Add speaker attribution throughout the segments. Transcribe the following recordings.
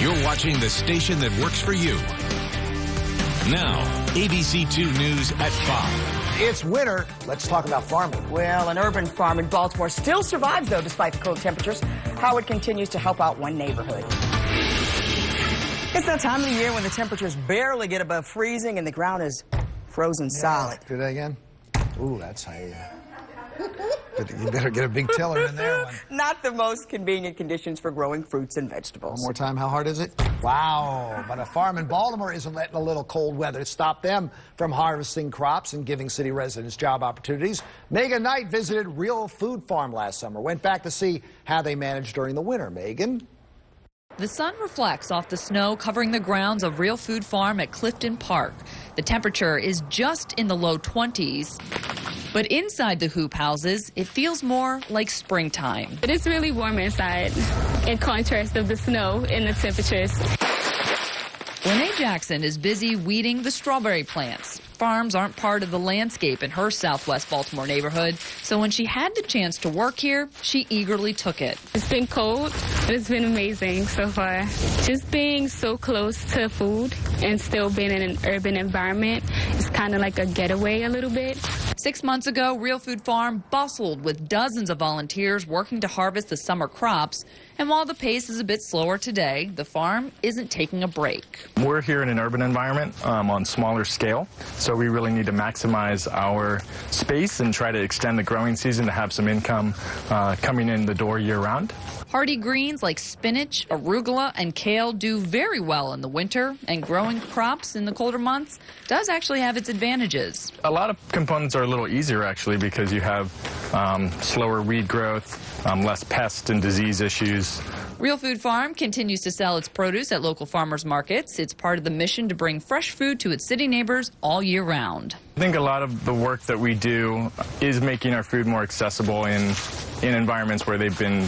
Speaker 1: You're watching the station that works for you. Now, ABC2 News at 5.
Speaker 2: It's winter. Let's talk about farming.
Speaker 3: Well, an urban farm in Baltimore still survives, though, despite the cold temperatures. Howard continues to help out one neighborhood. It's that time of the year when the temperatures barely get above freezing and the ground is frozen solid.
Speaker 2: Do that again? Ooh, that's how you better get a big tiller in there.
Speaker 3: Not the most convenient conditions for growing fruits and vegetables.
Speaker 2: One more time, how hard is it? Wow, but a farm in Baltimore isn't letting a little cold weather stop them from harvesting crops and giving city residents job opportunities. Megan Knight visited Real Food Farm last summer, went back to see how they managed during the winter. Megan?
Speaker 4: The sun reflects off the snow covering the grounds of Real Food Farm at Clifton Park. The temperature is just in the low 20s. But inside the hoop houses, it feels more like springtime.
Speaker 5: It is really warm inside, in contrast of the snow and the temperatures.
Speaker 4: Renee Jackson is busy weeding the strawberry plants. Farms aren't part of the landscape in her Southwest Baltimore neighborhood, so when she had the chance to work here, she eagerly took it.
Speaker 5: It's been cold, but it's been amazing so far. Just being so close to food and still being in an urban environment is kind of like a getaway a little bit.
Speaker 4: 6 months ago, Real Food Farm bustled with dozens of volunteers working to harvest the summer crops. And while the pace is a bit slower today, the farm isn't taking a break.
Speaker 6: We're here in an urban environment on smaller scale, so we really need to maximize our space and try to extend the growing season to have some income coming in the door year-round.
Speaker 4: Hardy greens like spinach, arugula, and kale do very well in the winter, and growing crops in the colder months does actually have its advantages.
Speaker 6: A lot of components are a little easier, actually, because you have slower weed growth, less pest and disease issues.
Speaker 4: Real Food Farm continues to sell its produce at local farmers markets. It's part of the mission to bring fresh food to its city neighbors all year round.
Speaker 6: I think a lot of the work that we do is making our food more accessible in environments where they've been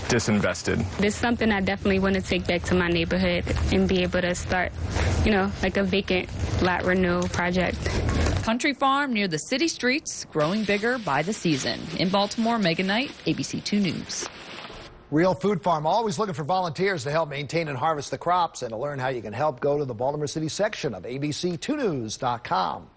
Speaker 6: disinvested.
Speaker 5: It's something I definitely want to take back to my neighborhood and be able to start, like a vacant lot renewal project.
Speaker 4: Country farm near the city streets, growing bigger by the season. In Baltimore, Megan Knight, ABC2 News.
Speaker 2: Real Food Farm, always looking for volunteers to help maintain and harvest the crops. And to learn how you can help, go to the Baltimore City section of ABC2News.com.